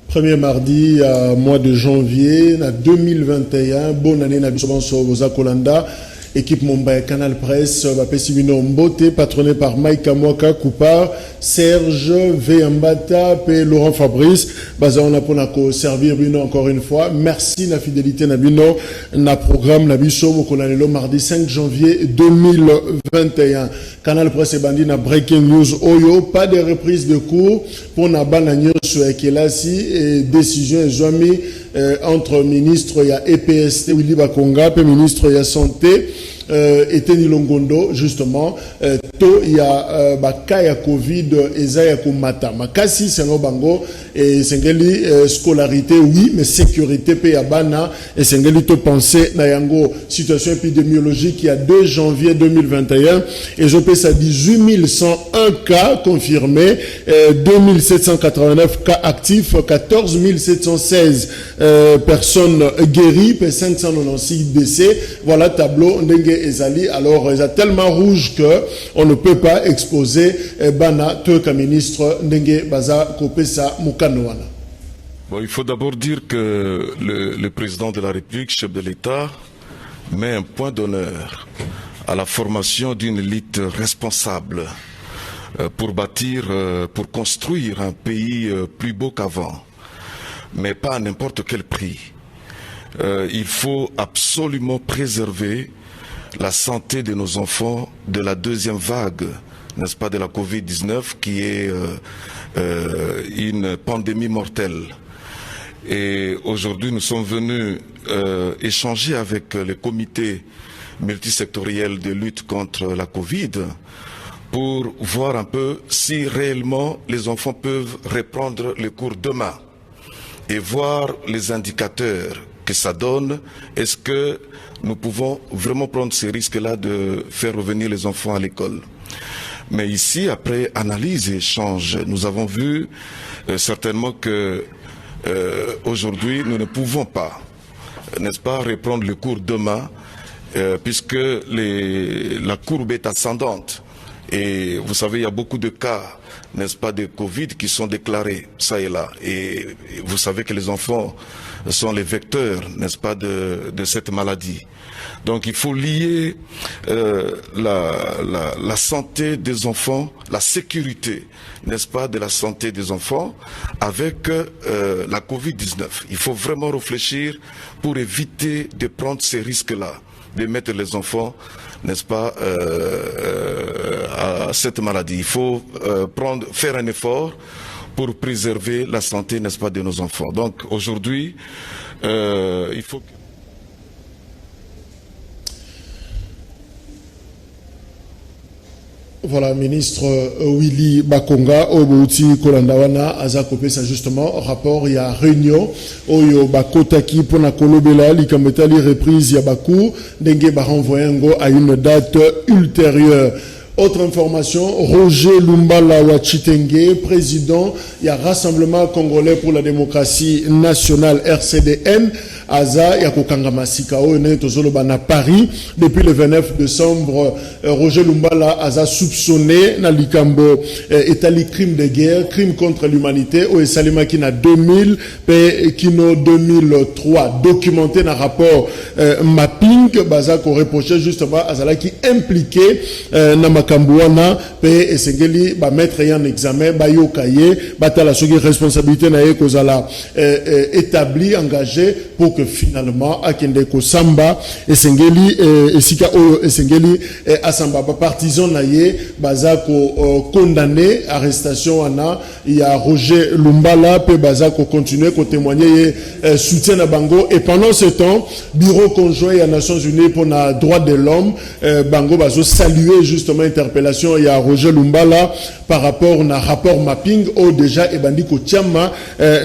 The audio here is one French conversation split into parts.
Premier mardi, mois de janvier, 2021, bonne année, Nabisoban Soboza Kolanda, équipe Mumbai Canal Presse, Bapesivino Mbote, patronné par Mike Amwaka, Koupar, Serge, Veyambata, et Laurent Fabrice, Bazaona Ponako, servir Bino encore une fois. Merci la fidélité Nabino, na programme Nabiso, Mokonanelo, mardi 5 janvier 2021. Canal Presse et Bandi na Breaking News Oyo, pas de reprise de cours pour Nabana News sur Ekelasi et décision Ezwami entre ministre ya EPST Willy Bakonga et ministre ya Santé Eteni Longondo justement to ya baka ya Covid eza ya kumata makasi sengo bango et sengeli scolarité oui mais sécurité pe ya bana et sengeli to penser na yango situation épidémiologique il y a 2 janvier 2021 et je passe à 18 101 cas confirmés, 2789 cas actifs, 14 716 personnes guéries, 596 décès. Voilà tableau Ndenge Ezali. Alors, il est tellement rouge que on ne peut pas exposer Bana Teuka ministre Ndenge Baza Kopesa Mukanouana. Bon, il faut d'abord dire que le président de la République, chef de l'État, met un point d'honneur à la formation d'une élite responsable pour bâtir, pour construire un pays plus beau qu'avant, mais pas à n'importe quel prix. Il faut absolument préserver la santé de nos enfants de la deuxième vague, n'est-ce pas, de la Covid-19, qui est une pandémie mortelle. Et aujourd'hui, nous sommes venus échanger avec le comité multisectoriel de lutte contre la Covid pour voir un peu si réellement les enfants peuvent reprendre les cours demain et voir les indicateurs que ça donne. Est-ce que nous pouvons vraiment prendre ces risques-là de faire revenir les enfants à l'école? Mais ici, après analyse et échange, nous avons vu certainement que aujourd'hui, nous ne pouvons pas, n'est-ce pas, reprendre le cours demain, puisque la courbe est ascendante. Et vous savez, il y a beaucoup de cas, n'est-ce pas, de Covid qui sont déclarés, ça et là. Et vous savez que les enfants sont les vecteurs, n'est-ce pas, de cette maladie. Donc il faut lier la santé des enfants, la sécurité, n'est-ce pas, de la santé des enfants avec la Covid-19. Il faut vraiment réfléchir pour éviter de prendre ces risques-là, de mettre les enfants, n'est-ce pas, à cette maladie. Il faut faire un effort pour préserver la santé, n'est-ce pas, de nos enfants. Donc aujourd'hui, il faut... Voilà, ministre Willy Bakonga, Obouti Kolandawana, Azakopé, ça justement, rapport, il y a réunion, Oyo Bakotaki, Pona Kolobela, Likametali, reprise, Yabaku, Dengue Baranvoyengo à une date ultérieure. Autre information, Roger Lumbala Wachitenge, président, il y a Rassemblement Congolais pour la démocratie nationale RCDN, Aza, Yakokanga Masikao, na Paris, depuis le 29 décembre, Roger Lumbala Aza soupçonné, na Likambo, étali crime de guerre, crime contre l'humanité, au Salima Kina 2000, Kino 2003, documenté dans rapport mapping, Baza, qu'on reprochait justement Azala qui impliqué, na makambuana pe esengeli ba mettre en examen ba yokaye batala soki responsabilité na ye kozala établi engagé pour que finalement akende ko samba esengeli esika oyo esengeli asamba ba partisan na ye baza ko condamné arrestation ana ya Roger Lumbala pe baza ko continuer ko témoigner soutien na bango. Et pendant ce temps bureau conjoint ya Nations Unies pour na droit de l'homme bango bazo saluer justement interpellation ya Roger Lumbala par rapport na rapport mapping au déjà ebandi ko tiama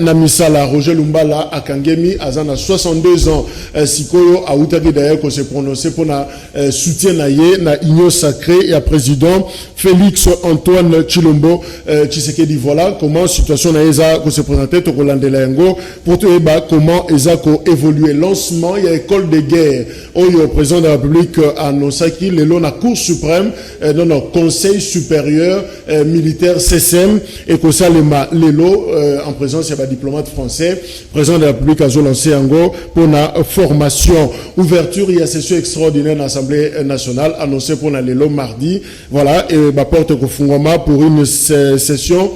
na misala. Roger Lumbala akangemi azana 62 ans sikoyo autaki d'ailleurs ko se prononcer pour na soutien na ye na union sacrée ya président Félix Antoine Chilombo Tshisekedi. Voilà comment situation na eza ko se présenter to kolandela yango pour te ba comment eza ko évoluer. Lancement ya école de guerre au président de la République annoncaki lelo na Cour suprême dans le Conseil supérieur militaire CCM et que ça lelo en présence ya ba diplomate français. Président de la République a lancé yango pour la formation. Ouverture il y a session extraordinaire dans l'Assemblée nationale annoncée pour la lelo mardi. Voilà et ba porte kofungoma pour une session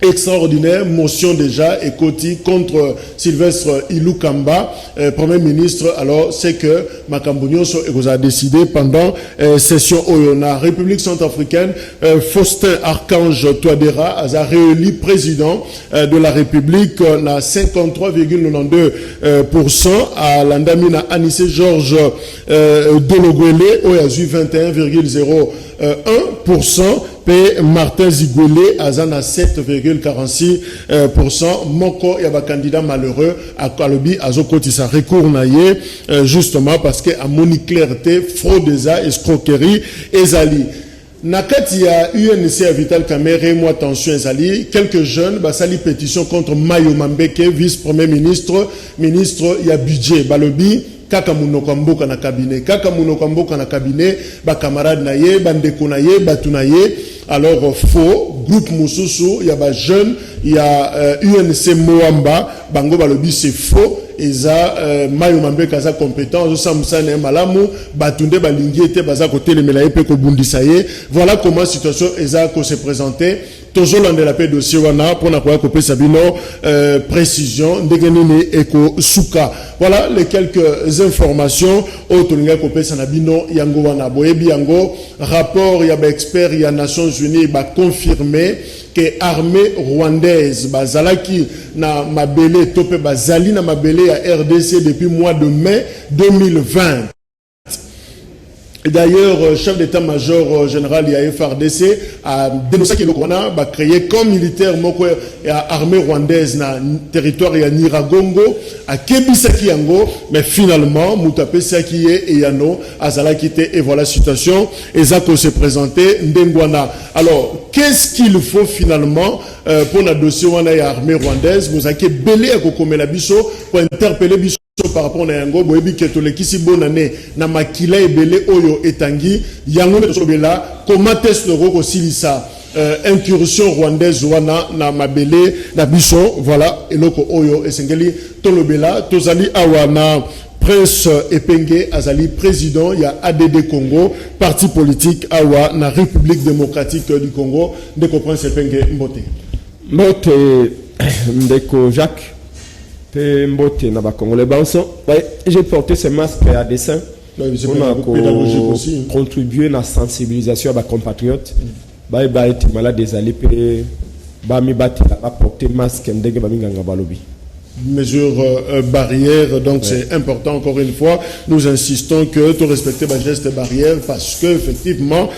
extraordinaire, motion déjà et côté contre Sylvestre Ilukamba, Premier ministre. Alors c'est que Makambunyo a décidé pendant session Oyona, République centrafricaine, Faustin Archange Touadéra a réélu président de la République na 53,92% à l'Andamina Anissé Georges Dologwele où il a eu 21,01%. P. Martin Zigouele azana 7,46%. Moko yaba candidat malheureux à Kalobi azokoti sa recours naie justement parce que à moni clarté fraude eza escroquerie ezali. Nakati ya UNC Vital Kamerhe moi tension ezali quelques jeunes basali pétition contre Mayo Mambeke vice-premier ministre ya budget balobi kaka munoko mboka na cabinet ba camarade na ye bandeko na ye batu na ye. Alors faux groupe mususu ya ba jeune ya UNC Moamba bango balobi c'est faux eza Mayo Mambeka za compétent zo samsane malamu batunde balingi ete baza ko telemela ye pe ko bundisa ye. Voilà comment situation eza ko se présenter tozolande la paix dossier wana pour na kwa ko pesa bino précision ndegenini eko suka. Voilà les quelques informations au tolinga ko pesa na bino yango wana boyebi yango rapport ya ba expert ya Nations Unies ba confirmer que armée rwandaise bazalaki na mabele topé bazali na mabele ya RDC depuis mois de mai 2020. D'ailleurs, chef d'état-major général ya FARDC a dénoncé que le Rwanda va créer comme militaire moko ya armée rwandaise na territoire ya Nyiragongo à Kebisaki yango, mais finalement Mutapesaki et Yano azala quitté et voilà situation ezako se présenter ndengwana. Alors, qu'est-ce qu'il faut finalement pour la dossier wana ya armée rwandaise vous avez belé à kokomela biso pour interpeller biso par rapport à yango boyebi ke tolekisi bonane na makila ebele oyo etangi yango tosobela comment est-ce le ko silisa incursion rwandaise wana na mabele na biso. Voilà eloko oyo esengeli tolobela tozali awa na Prince Epenge azali président ya ADD Congo parti politique awa na République démocratique du Congo. Ndeko Prince Epenge mbote ndeko Jacques Mbote na ba Congolais banso. J'ai porté ce masque à dessein pour contribuer à la sensibilisation à ma compatriotes. Ba été malade des alliés ba mi bati la porter masque ndenge ba minganga balobi. Mesures barrières, donc c'est important encore une fois. Nous insistons que tu respectes les gestes barrières parce que effectivement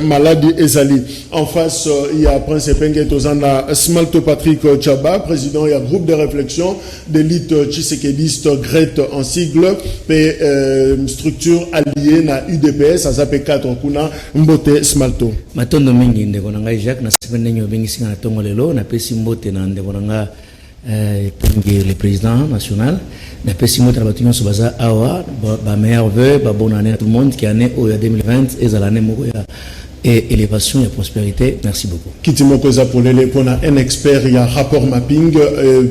maladie ezali. En face il y a Prince Epenge Tozana Smalto Patrick Tchaba, président il y a groupe de réflexion d'élite tshisekediste GRET en sigle et structure alliée na UDPS à ZAP4 kuna Mbote Smalto. Matondo mingi ndeko nanga Jacques na sipende nyo bengi singa na tongo lelo na pesi Mbote na ndeko nanga le président national na pesi Mbote na batunyo so baza awa ba meilleur vœu ba bonne année à tout le monde qui année au 2020 et à l'année moko ya et élévation et prospérité. Merci beaucoup. Kitimoko Zapolele pour un expert, il y a rapport mapping,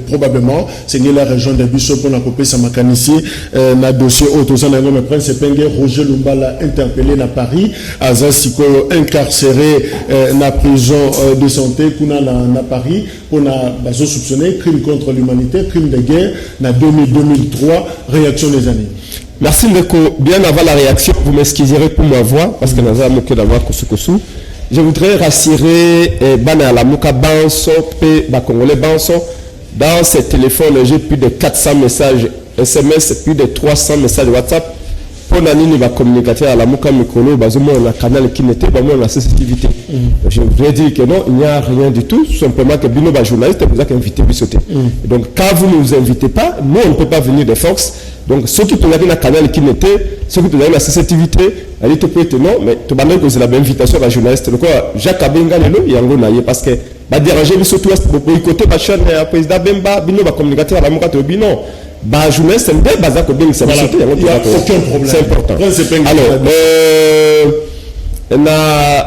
probablement, c'est la région de Bissau pour la copie Samakanisi, na dossier autosan na ngome prince Penge, Roger Lumbala interpellé na Paris, Azasiko incarcéré na prison de santé kuna na Paris, pour na baso soupçonné crime contre l'humanité, crime de guerre, na 2003, réaction des années. Merci Ndeko. Bien avant la réaction, vous m'excuserez pour ma voix, parce que nous avons moqué d'avoir Kosu. Je voudrais rassurer Bana Alamuka Banso, Ba Congolais Banso. Dans ces téléphones, j'ai plus de 400 messages SMS, plus de 300 messages WhatsApp. Pour Nani, va communiquer à Alamuka Mikolo, Bazomo, on a canal qui n'était pas moi, la sensibilité. Je voudrais dire que non, il n'y a rien du tout, simplement que Bino, journaliste, vous a invité à sauter. Donc, quand vous ne nous invitez pas, nous, on ne peut pas venir de force. Donc, ceux qui ont un canal qui n'était, ceux qui ont la sensibilité, ils te peut non, mais tu vas même poser la invitation à la journaliste. Donc, Jacques Abenga, il y a un gros parce que, va déranger le surtout, pour boycotter, ma chaîne, président Bemba, Bino va communiquer à la Moka Bino. Bah, journaliste, c'est un débat, il n'y a aucun problème. C'est important. Alors,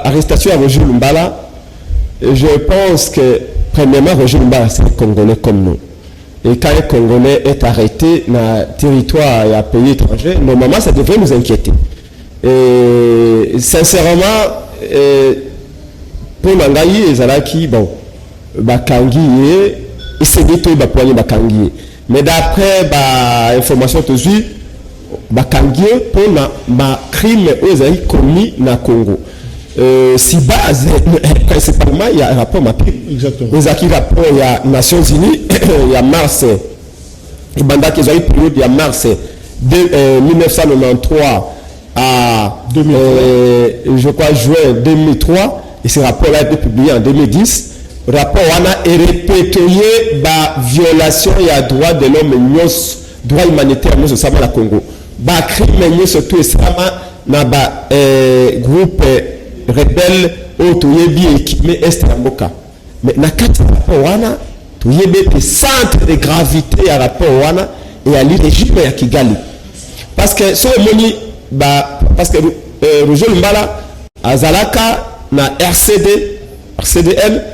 l'arrestation à Roger Lumbala, je pense que, premièrement, Roger Lumbala, c'est un Congolais comme nous. Et quand un Congolais est arrêté dans le territoire et à pays étranger, normalement, ça devrait nous inquiéter. Et sincèrement, pour Nangaï et Zalaki, bon, Bakangi, il s'est dit tout Bapoigné Bakangi. Mais d'après l'information que j'ai, Bakangi, pour ma crime aux aïe commis dans le Congo. Si base, principalement, il y a un rapport mapping. Exactement. Les acquis rapport, il y a Nations Unies, il y a mars, et pendant qu'ils ont eu période, il y a mars de 1993 à, je crois, juin 2003, et ce rapport-là a été publié en 2010. Le rapport a répertorié la violation et à droit de l'homme, droit humanitaire, nous, c'est la Congo. Le crime, surtout, c'est dans le groupe rebelle autoyebi équipé est Mboka. Mais na kati rapport wana toyebe le centre de gravité à rapport wana et à l'régime ya Kigali. Parce que so moni parce que Roger Lumbala azalaka na RCDL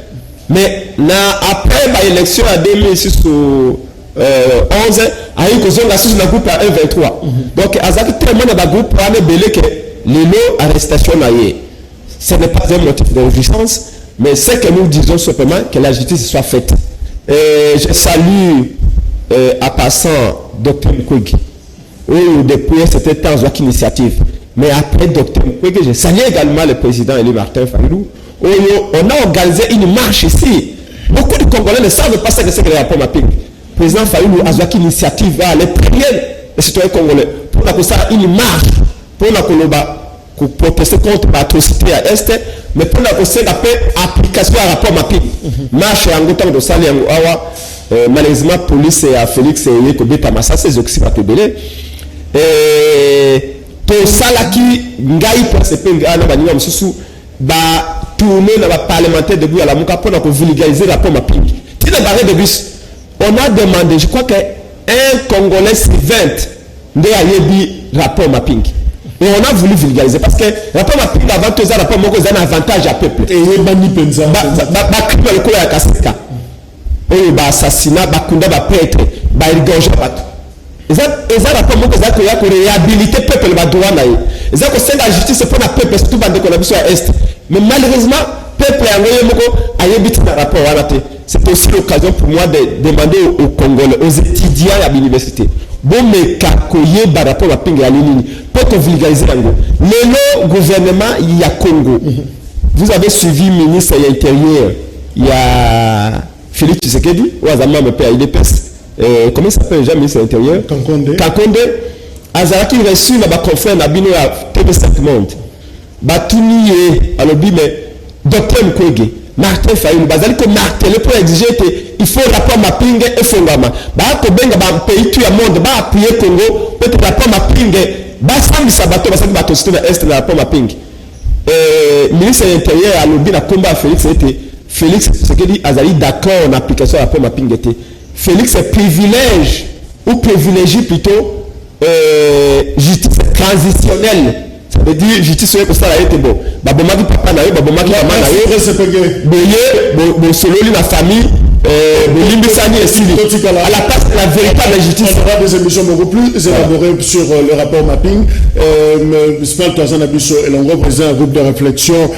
mais na après l'élection à 2006 11 a eu cause la sous na groupe à 123. Donc azaki tellement na groupe wana belé que lelo arrestation na yé. Ce n'est pas un motif de résistance, mais c'est que nous disons simplement que la justice soit faite. Je salue à passant Dr Mukwege. Oui, depuis c'était temps de initiative. Mais après Dr Mukwege, je salue également le président Elie Martin Fayulu. On a organisé une marche ici. Beaucoup de Congolais ne savent pas ce que c'est que le rapport mapping. Le président Fayulu a eu une initiative à les prières des citoyens congolais pour une marche pour la Koloba. Pour protester contre l'atrocité à Est, mais pour la application à rapport mapping. Marche en goûtant de Sali Awa, malheureusement, police et à Félix et Yekobé Tamassa, c'est Zoxy Patebele. Et tout ça là qui ngaï pour se penga à la Msusu, tourner dans la parlementaire de Bouya la Mouka pour vulgariser le rapport mapping. Si dans barré de bus, on a demandé, je crois qu'un Congolais sur 20 de Ayebi rapport mapping. Et on a voulu vulgariser parce que rapport mapping avant tout ça rapport moko un avantage à peuple. Et il bani penza. Crime le coup ya kasika. Et assassinat, kunda prêtre, égorger bato. Eza rapport moko za ko ya ko réhabiliter peuple ba droit na ye. Eza ko senga justice pour la peuple surtout bande ko na biso à est. Mais malheureusement peuple ya ngoye moko ayebiti na rapport wana te. C'est aussi l'occasion pour moi de demander aux Congolais, aux étudiants à l'université. Bon, mais kakoye par rapport à Pinga Lini, pour que vulgariser l'ango. Le gouvernement, il y a Congo. Vous avez suivi le ministre de l'Intérieur, il y a Félix Tshisekedi, ou Azama me paye IDPS. Comment il s'appelle déjà le ministre de l'Intérieur? Kankonde. Azaraki reçu la conférence à Bino à TV7 Monde. Batuni et Alobi, mais Dr Mukwege. Martin Fayulu bazali ko marteler pour exiger que il faut rapport mapping et fondama ba ko benga ba pays tout le monde ba appuyer Congo peut rapport mapping ba sambi sabato ba sambi bato système est le rapport mapping ministre de l'Intérieur a lobby na combat Félix était Félix ce que dit azali d'accord en application rapport mapping était Félix est privilège ou privilégie plutôt justice transitionnelle, veut dire justice est pour ça là était bon babomaki papa na yo babomaki maman na yo boye sololi la famille bolimbisani esili à la place de la véritable justice. On aura des émissions beaucoup plus élaborées sur le rapport mapping. Spal Toazan Abisso et l'endroit président un groupe de réflexion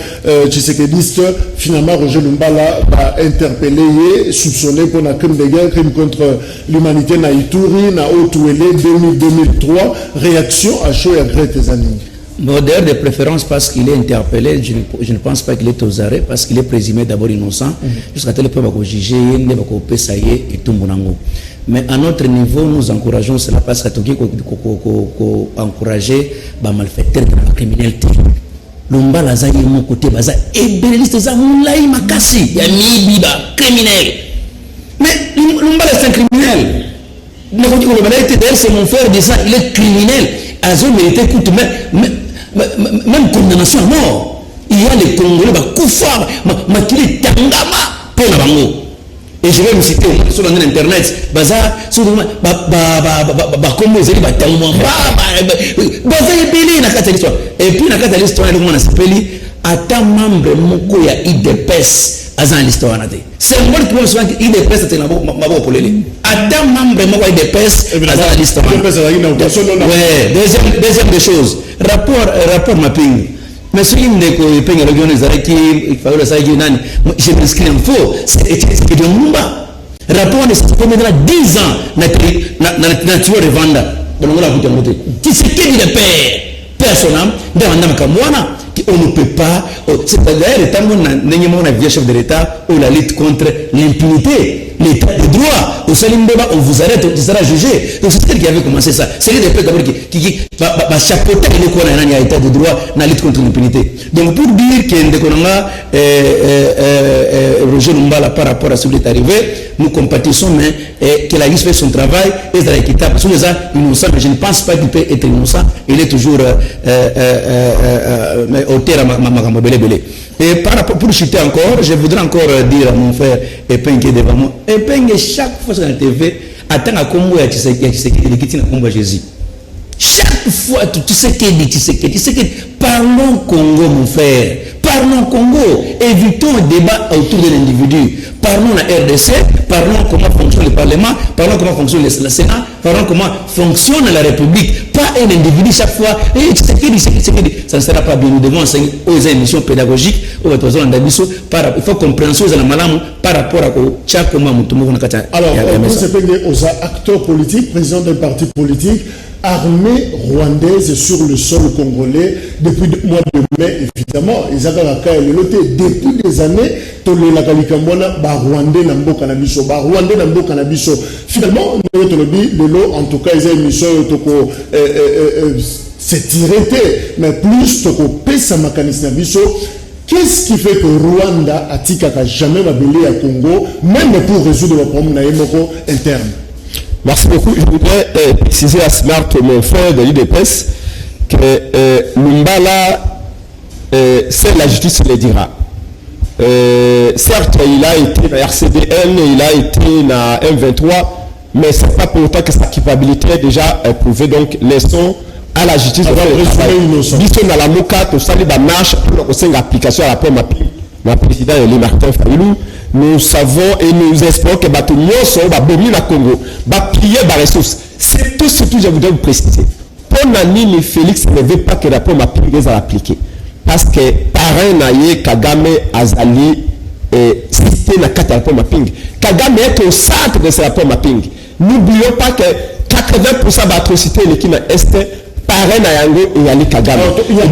tshisekediste. Finalement, Roger Lumbala a interpellé, soupçonné pour un crime de guerre, crime contre l'humanité na Ituri, na Haut-Ouélé 2003. Réaction à chaud et à gré tes années. Modère de préférence parce qu'il est interpellé, je ne pense pas qu'il est aux arrêts, parce qu'il est présumé d'abord innocent, jusqu'à tel point qu'on juge, et tout mon ango. Mais à notre niveau, nous encourageons cela parce que nous encourager les malfaiteurs de la criminalité. Lumba la zaï mon côté, baza et bénéliste za moulaï makasi, ya mibiba criminel. Mais Lumba c'est un criminel. D'ailleurs c'est mon frère de ça, il est criminel. Azo mérité écoute même condamnation à mort. Il y a les Congolais Koufar, Makili Tangama, Penabango. Et je vais me citer sur l'internet, Baza, sur le Combo Zeli Batangoma, Baza et Bélé, n'a qu'à l'histoire. Et puis, n'a qu'à l'histoire, le monde a s'appelé, à ta membre, Moko ya IDPS, Azan l'histoire. C'est un mot qui peut se faire IDPS, c'est un mot pour les. À ta membre, Moko IDPS, Azan l'histoire. Ouais, deuxième des choses. Rapport mapping. Mais si il me dit que je m'inscris en faux, c'est de Mumba. Rapport de cette commune 10 ans, nature de vendre. Tu sais qu'il est père. Personnellement, on ne peut pas. C'est d'ailleurs le temps où on a vu chef de l'État ou la lutte contre l'impunité. L'état de droit, au Salim-Beba, on vous arrête, on sera jugé. Donc c'est elle qui avait commencé ça. C'est lui d'abord qui va chapeauter l'état de droit dans la lutte contre l'impunité. Donc pour dire que Roger Lumbala par rapport à ce qui est arrivé, nous compatissons, mais qu'il a juste fait son travail et c'est équitable. Sous les gens innocents, mais je ne pense pas qu'il peut être innocent. Il est toujours au terme à ma belé. Et par rapport, pour chuter encore, je voudrais encore dire à mon frère Epeng qui est devant moi. Epeng, chaque fois sur la TV, attend à Congo et tu sais qu'il est Congo Jésus. Chaque fois, tu sais que parlons Congo, mon frère. Parlons Congo. Évitons le débat autour de l'individu. Parlons la RDC, parlons comment fonctionne le Parlement, parlons comment fonctionne le Sénat, parlons comment fonctionne la République. Pas un individu chaque fois. Ça ne sera pas bien. Nous devons enseigner aux émissions pédagogiques, aux il faut compréhension par rapport à chaque moment. Alors, aux acteurs politiques, président d'un parti politique, armée rwandaise sur le sol congolais depuis le mois de mai, évidemment, ils avaient depuis des années, Rwandais Nambo Canabiso, Rwandais Nambo Canabiso. Finalement, en tout cas, ils ont émission c'est tiré, mais plus pesa makanisme Nabiso. Qu'est-ce qui fait que Rwanda a jamais babélé à Congo, même pour résoudre le problème interne? Merci beaucoup. Je voudrais préciser à Smart, mon frère de l'IDPS, que Lumbala, c'est la justice le dira. Certes, il a été à RCDN, il a été à M23, mais ce n'est pas pour autant que sa culpabilité est déjà prouvée. Donc, laissons à la justice de faire la MOCA, tout ça, il marche pour l'application à la pomme à président Eli Martin Fayulu. Nous savons et nous espérons que Batumio va bomber la Congo, va piller la ressource. C'est tout ce que je voudrais vous préciser. Pour Nani, Félix ne veut pas que la pomme à l'appliquer. Parce que parrain naïe Kagame Azali cité la carte à la pomme à ping. Kagame est au centre de ce rapport mapping. N'oublions pas que 80% d'atrocités l'équipe est parrain à Yango et Ali Kagame. Il y a qui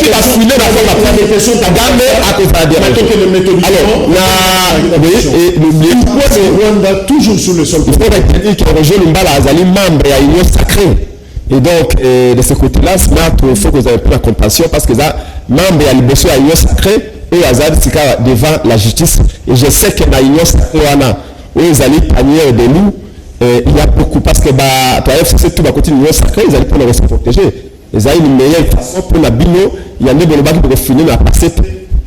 va fouiller la pomme à ping. Kagame à cause de la direction. Alors, n'oubliez pas que Rwanda toujours sur le sol. Il faut retenir que Roger Lumbala Azali membre à l'Union sacrée. Et donc, de ce côté-là, il faut que vous ayez pris la compassion parce que ça, membre à l'Union sacrée, et Azad Sika devant la justice. Et je sais que dans l'Union sacrée, où ils allaient panier de nous, il y a beaucoup parce que c'est tout à côté de l'Union sacrée, ils allaient pour se protéger. Ils avaient une meilleure façon pour la bino, il y a des bonobas qui peuvent finir la passer.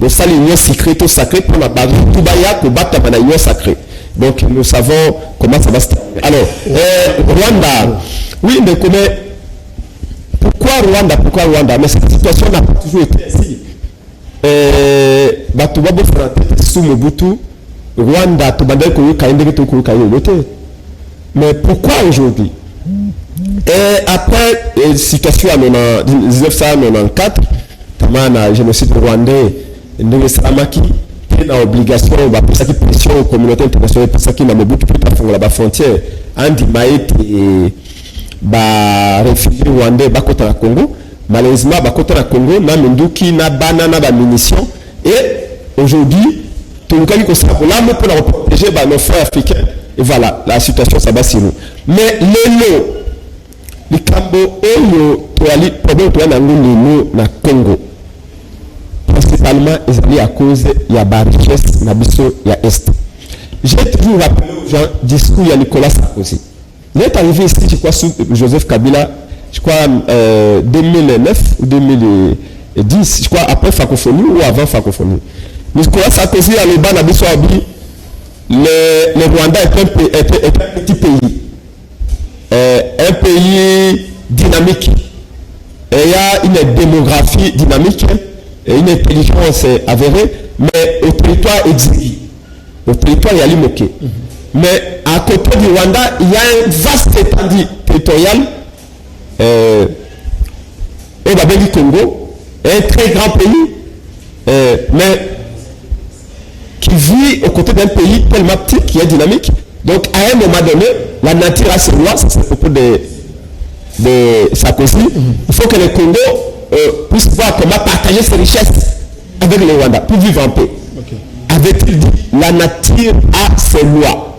Donc, ça, l'Union secrète ou sacrée pour la barre, tout baya pour battre dans l'Union sacrée. Donc, nous savons comment ça va se terminer. Alors, Rwanda, oui, mais comment. Pourquoi Pourquoi Rwanda? Mais cette situation n'a pas toujours été ainsi. Batouba Fraté sous Mobutu, Rwanda, Tobanda Koyo Kainde Koyo Kayo Lote. Mais pourquoi aujourd'hui? Et après la situation en 1994, Tamana, génocide rwandais, Ndenge Salamaki, il a obligation, pour ça qui pression aux communautés internationales, pour ça qui n'a Mobutu pour faire la frontière, Andi Maït et réfugiés rwandais, Bakota na Congo. Malheureusement, Bakota na Congo, na Menduki, na Banana, na munitions. Et aujourd'hui, tout le monde qui pour l'arme pour protéger nos frères africains. Et voilà, la situation, ça va sur nous. Mais le Cambo, le problème de la Congo, principalement, ils à cause de la richesse, la biso, la Est. J'ai toujours rappelé aux gens le discours de Nicolas Sarkozy. Il est arrivé ici, je crois, sous Joseph Kabila, je crois, 2009 ou 2010, je crois, après Francophonie ou avant Francophonie. Nicolas Sarkozy a le bas de la biso, le Rwanda est un petit pays. Un pays dynamique. Et il y a une démographie dynamique, et une intelligence avérée, mais au territoire exigu. Au territoire, il y a l'imoqué. Mais à côté du Rwanda, il y a un vaste étendue territorial, et Babeli Congo, un très grand pays, mais qui vit aux côtés d'un pays tellement petit qui est dynamique. Donc, à un moment donné, la nature a ses lois, c'est à propos de Sarkozy. Il faut que le Congo puisse voir comment partager ses richesses avec le Rwanda pour vivre en paix. Avait-il dit, la nature a ses lois.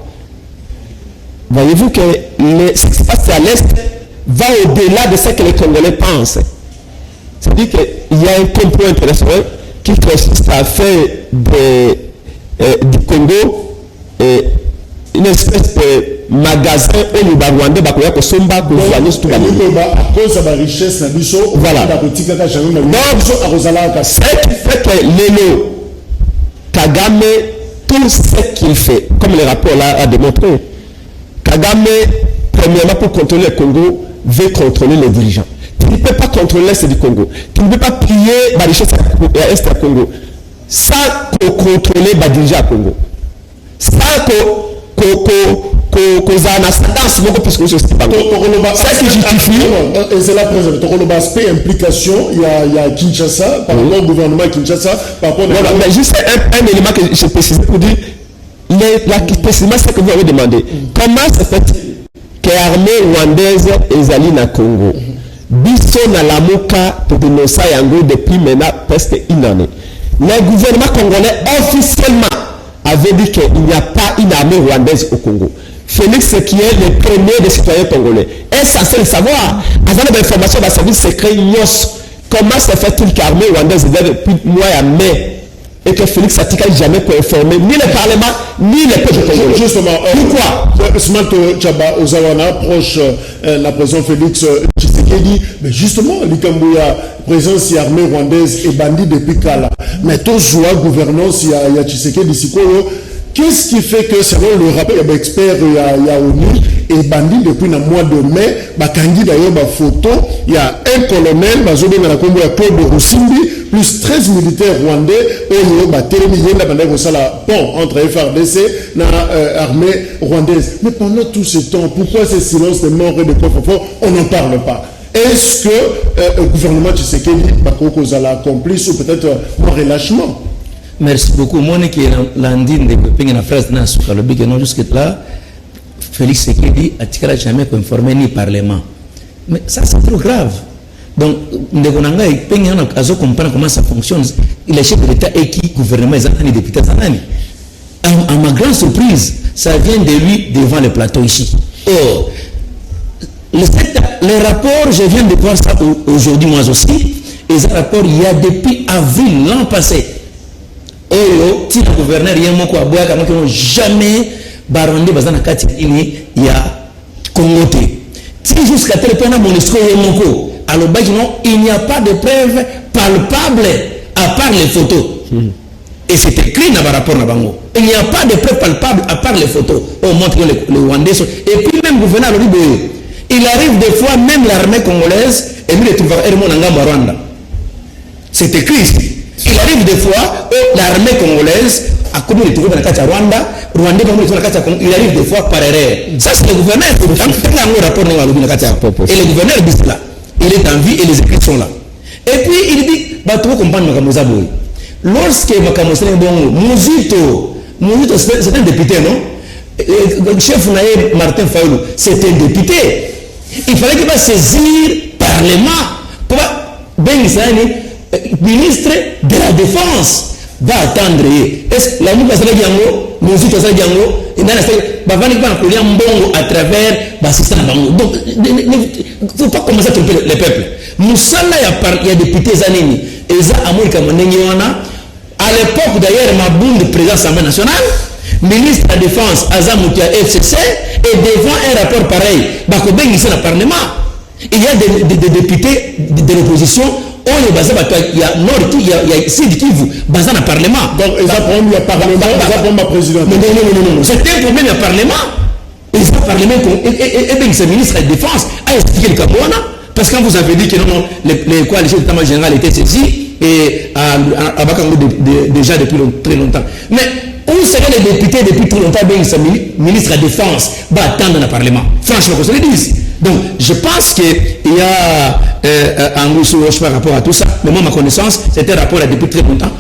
Voyez-vous que ce qui se passe à l'Est va au-delà de ce que les Congolais pensent. C'est-à-dire qu'il y a un complot international qui consiste à faire du Congo une espèce de magasin où les Rwandais bakoya ko somba ko soigner tout le monde. À cause de la richesse na biso, voilà. Ce qui fait que Lelo Kagame, tout ce qu'il fait, comme le rapport là a démontré, Kagame, premièrement pour contrôler le Congo, veut contrôler les dirigeants. Tu ne peux pas contrôler l'Est du Congo. Tu ne peux pas piller la richesse à l'Est du Congo sans contrôler les dirigeants du Congo. Sans qu'on a une ascendance beaucoup plus que ce qui justifie. Et c'est la présence. L'aspect implication, il y a Kinshasa, par rapport au gouvernement Kinshasa, par rapport voilà, mais juste un élément que je précise pour dire, précisément ce que vous avez demandé. Comment se fait-il que l'armée rwandaise est allée dans le Congo? Biso na lamuka pour dénoncer Yango depuis maintenant presque une année. Le gouvernement congolais officiellement avait dit qu'il n'y a pas une armée rwandaise au Congo. Félix, qui est le premier des citoyens congolais, est censé le savoir. Avant l'information d'un service secret, comment se fait-il que l'armée rwandaise est depuis mois à mai et que Félix Atika n'a jamais informé ni le Parlement, ni le peuple congolais? Justement, pourquoi Smalto Tchaba Ozawana proche la présidente Félix Tshisekedi, mais justement, l'Ikambouya, présence de l'armée rwandaise est bandit depuis Kala. Mais tout joie gouvernance, il y a Tshisekedi Sikoyo. Qu'est-ce qui fait que, selon le rapport, il y a expert, il y a ONU, et bandit depuis le mois de mai, Bakangi d'ailleurs, photo, il y a un colonel, Bazobe Nanakombo, Claude Roussindi, plus 13 militaires rwandais, Oyo, Télémi, Yenda, la pont entre FRDC et l'armée rwandaise. Mais pendant tout ce temps, pourquoi ce silence de mort et de coffre-fort, on n'en parle pas? Est-ce que le gouvernement Tshisekedi, Bakoko Zala complice ou peut-être un relâchement? Merci beaucoup. Moi, qui est l'andine de Pépin, la phrase n'a pas le but que non, jusque-là, Félix Tshisekedi a jamais informé ni Parlement. Mais ça, c'est trop grave. Donc, Ndegonanga et Pépin, on a comprendre comment ça fonctionne. Il est chef de l'État et qui gouvernement les députés Zanani. À ma grande surprise, ça vient de lui devant le plateau ici. Or, les rapports, je viens de voir ça aujourd'hui, moi aussi, et ce rapport, il y a depuis avril l'an passé. Et si le gouverneur y a un aboya qui n'ont jamais baronné bazana kati ini ya Congoté. Si jusqu'à tel point Monisco y a moko, alors il n'y a pas de preuves palpables à part les photos. Et c'est écrit dans le rapport Nabango. Il n'y a pas de preuves palpables à part les photos. On montre que les Rwandais sont. Et puis même le gouverneur il arrive des fois même l'armée congolaise et lui retrouvera Hermonanga Rwanda. C'est écrit ici. Il arrive des fois où l'armée congolaise a commis le trouver dans la carte à Rwanda, Rwandais comme le trouver dans la carte à Congo, il arrive des fois par erreur. Ça c'est le gouverneur. Et le gouverneur dit cela. Il est en vie et les écrits sont là. Et puis il dit, bah tu comprendre Makamozaboui. Lorsque Makamozaboui est bon, Mouzito c'est un député, non? Le chef Naïe Martin Fayoulou, c'est un député. Il fallait qu'il va saisir le Parlement pour Ben Israël, ministre de la Défense, va attendre. Est-ce que la Mouka Sala Diango, Mouzito Sala Diango, et dans la salle, va venir un bongo à travers l'assistant Bango. Donc, il ne faut pas commencer à tromper le peuple. Moussala, il y a députés Zanini, et ça, Amour Kamanengiwana, à l'époque d'ailleurs, Maboum, le président de l'Assemblée nationale, ministre de la Défense, Azamoutia FCC, et devant un rapport pareil, Bakobeng ici dans le Parlement, il y a des députés de l'opposition, il y a Nord, il y a Sud Kivu, dans le Parlement. Donc, ils ont problème le Parlement, ils ont le président. Non, c'est un problème au Parlement. Et le Parlement, et ce ministre de la Défense a expliqué le Cameroun, parce que quand vous avez dit que non, les coalitions d'état général étaient saisies, et à Bakango déjà depuis très longtemps. Mais où seraient les députés depuis très longtemps, le ministre de la Défense va attendre dans le Parlement? Franchement, qu'on se le dise. Donc, je pense qu'il y a un gros par rapport à tout ça. Mais moi, ma connaissance, c'était un rapport depuis très longtemps.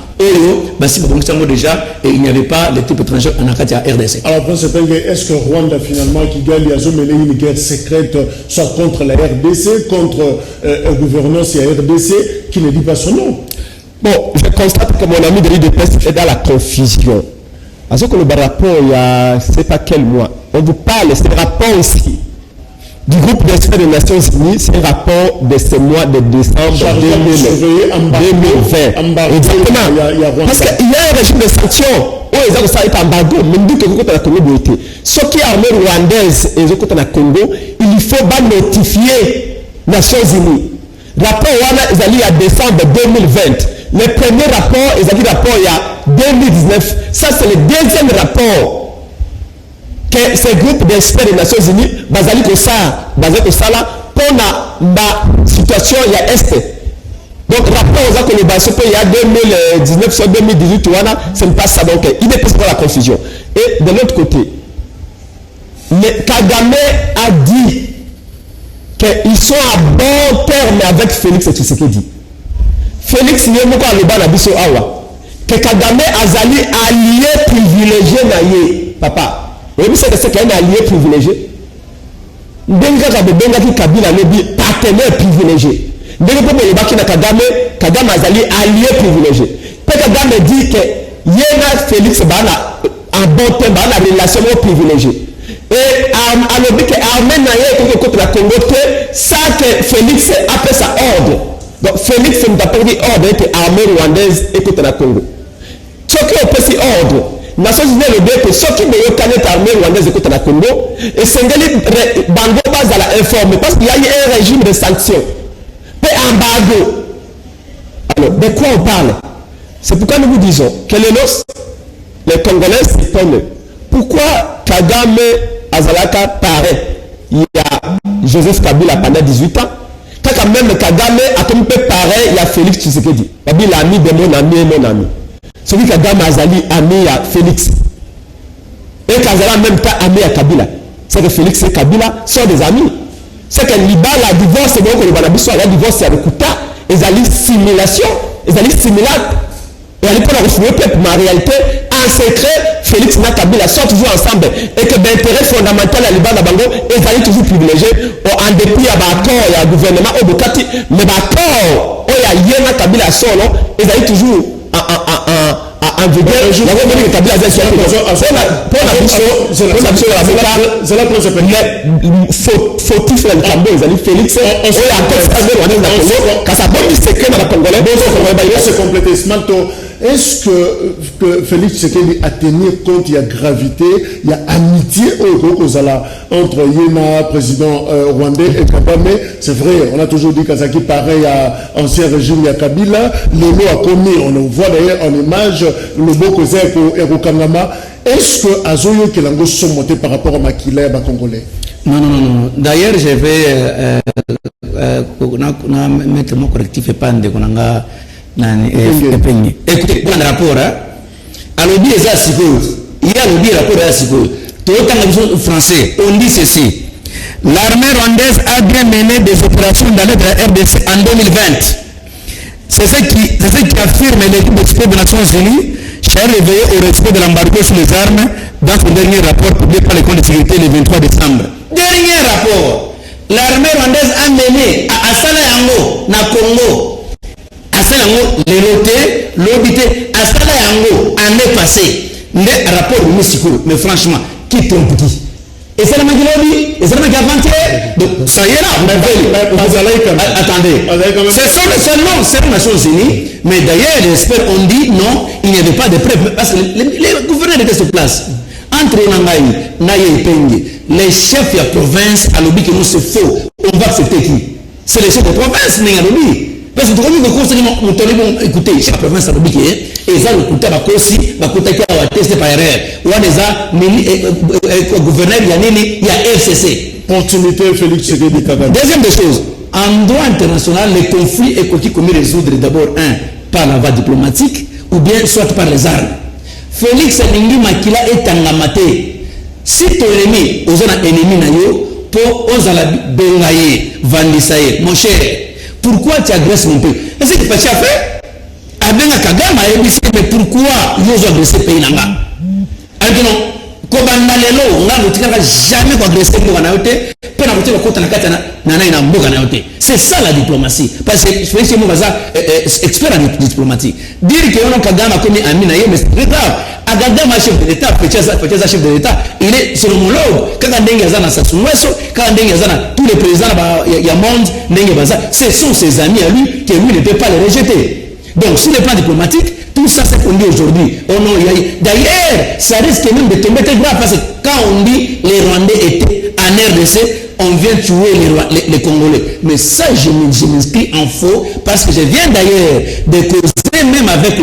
Déjà, et il n'y avait pas les types étrangers en Akatia RDC. Alors, est-ce que Rwanda, finalement, qui gagne, a mené une guerre secrète, soit contre la RDC, contre un gouvernance et la RDC, qui ne dit pas son nom? Bon, je constate que mon ami de l'IDPS est dans la confusion. Parce que le rapport, il y a, je ne sais pas quel mois, on vous parle, c'est un rapport aussi du groupe d'experts des Nations Unies, c'est un rapport de ce mois de décembre 2020. Exactement. Parce qu'il y a un régime de sanctions où ils ont fait un embargo, même dit que vous avez Congo. Ce qui est armée rwandaise et les autres Congo, il faut notifier les Nations Unies. Rapport il y a décembre 2020. Le premier rapport, ils ont dit rapport il y a 2019. Ça, c'est le deuxième rapport que ces groupes d'experts des Nations Unies, basé sur ça, pour la situation, il y a Est. Donc, rapport aux que le bas il y a 2019 sur 2018, ce n'est pas ça. Donc, il est pour la confusion. Et de l'autre côté, Kagame a dit qu'ils sont à bon terme avec Félix Tshisekedi. Félix n'est pas le bas d'Abisso Awa. Que Kagame a allié privilégié naïe, papa. Oui, mais c'est qu'un allié privilégié. Benga qui Kabila lobby partenaire privilégié. Benga pour le baki na Kagame a allié privilégié. Kagame dit que Yena Félix Bana en bon terme, Bana relation privilégiée. Et à lobby que Armée naïe contre la Congo, ça que Félix appelle sa ordre. Donc Félix n'a pas dit ordre que l'armée rwandaise et contre la Congo. Ce qui est aussi ordre. Nations Unies le dit que ceux qui ne connaissent pas l'armée rwandaise contre la Congo, et Sengali Bango base à la informer parce qu'il y a eu un régime de sanctions. Et embargo. Alors, de quoi on parle? C'est pourquoi nous vous disons que les Congolais s'étonnent. Pourquoi Kagame Azalaka paraît? Il y a Joseph Kabila pendant 18 ans. Quand même Kagame a comme peu pareil, il y a Félix Tshisekedi. Kabila ami de mon ami et mon ami. Celui Kagame Azali ami à Félix. Et Kazala même pas ami à Kabila. C'est que Félix et Kabila sont des amis. C'est que Libala divorce, c'est bon que le Banabiso a divorce avec Kuta. Ils allaient simulation, ils allaient simulat. Et à l'époque, on a peuple, mais en réalité, en secret, Félix et Kabila sont toujours ensemble. Et que l'intérêt fondamental à Libala Bango, ils allaient toujours privilégiés. En dépit, il y a un accord, il y a un gouvernement au Bukati, mais l'accord, il y a Yéna Kabila solo, ils allaient toujours en vigueur. Faut-il faire le Cambé, ils allaient Félix, est-ce que Félix Tshisekedi a tenu compte, il y a gravité, il y a amitié entre Yéna, président rwandais, et Kagame? C'est vrai, on a toujours dit Kazaki pareil à ancien régime, il y a Kabila, Lelo a commis, on voit d'ailleurs en image le Bokozeko et Rukangama. Est-ce que Azoyo Kelango sont montés par rapport à Makila et à Congolais? Non. D'ailleurs, je vais na mettre mon correctif epande konanga nani epenye. Écoutez, bon rapport alors bien ça sikoyo. Il y a le dire rapport à sikoyo. Tout en français, on dit ceci. L'armée rwandaise a bien mené des opérations dans la RDC en 2020. C'est ce qui affirme l'équipe d'experts des Nations Unies, cher réveillé au respect de l'embargo sur les armes dans son dernier rapport publié par les comptes de sécurité le 23 décembre. Dernier rapport, l'armée rwandaise a mené à Asala Yango, na Congo, Asala Yango, l'éloté, l'obité, Asala Yango, année passée, le rapport de mais franchement, qui trompe qui? Et c'est la Maguilobi, et c'est la Maguilobi. Donc, ça y est là, attendez. Ce sont les Nations Unies, mais d'ailleurs, les experts ont dit non, il n'y avait pas de preuves, parce que les gouverneurs étaient sur place. Entre Nangaï, Naye et Pengue, les chefs de la province, à l'obi que nous c'est faux, on va accepter qui? C'est les chefs de province, mais à l'obi. Parce que tout le monde écoutez, chaque province à l'obi qui est, et ça, le côté Bakosi, Bakota qui a testé par erreur. Ou on a gouverneur, il y a FCC. Opportunité, Félix Tshisekedi Kagame. Deuxième des choses, en droit international, les conflits est comment résoudre d'abord, par la voie diplomatique, ou bien soit par les armes. Félix Ningi Makila est en amaté. Si ton ennemi, aux un ennemi nayo, pour aux la bengaye, vandisaye, mon cher, pourquoi tu agresses mon pays? Est-ce que tu as fait? Abenga Kagame a ébissé, mais pourquoi ils ont agressé le pays nanga? Alors non, Kobanalelo, on n'a jamais agressé le pays. C'est ça la diplomatie. Parce que je suis expert en diplomatie. Dire que Kagame a commis un minaye, mais c'est très grave. Kagame est chef de l'État, peut-être chef de l'État, il est son homologue. Quand on est dans tous les présidents, il y a monde, ce sont ses amis à lui, que lui ne peut pas les rejeter. Donc, sur le plan diplomatique, tout ça, c'est qu'on dit aujourd'hui. Oh non, d'ailleurs, ça risque même de tomber très grave parce que quand on dit les Rwandais étaient en RDC, on vient tuer les Congolais. Mais ça, je m'inscris en faux parce que je viens d'ailleurs de causer même avec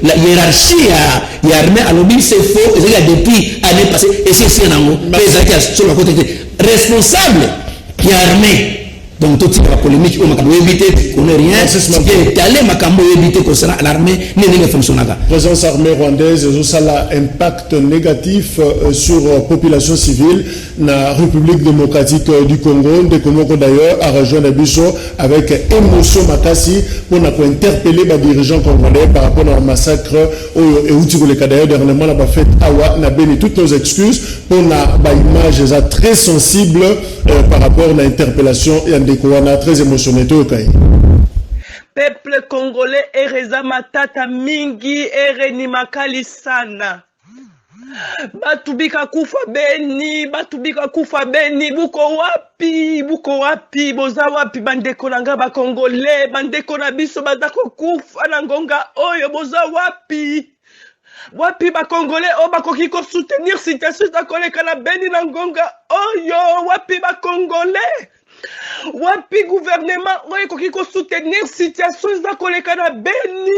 la hiérarchie à armée à l'objet, c'est faux. Il y a depuis l'année passée, et c'est sur le côté responsable qui a armé. Donc, tout type de polémique, on va éviter qu'on n'ait rien. C'est allé Makambo éviter que l'armée ne fonctionne pas. Présence armée rwandaise, ça a un impact négatif sur la population civile. La République démocratique du Congo, de Congo d'ailleurs, a rejoint les Bissau avec émotion Makassi pour interpeller les dirigeants congolais par rapport au massacre et où d'ailleurs dernièrement la fait Awa n'a béni toutes nos excuses pour la image très sensible par rapport à l'interpellation et à très émotionné. Peuple congolais ereza matata mingi ereni makali sana. Batubika kufa beni buko wapi boza wapi bandeko nanga ba congolais bandeko na biso bazako kufa na ngonga oyo boza wapi ba congolais o bakoki ko soutenir situation za koleka na beni na ngonga oyo wapi ba congolais. Wapi gouvernement oye koki ko soutenir situation za koleka na beni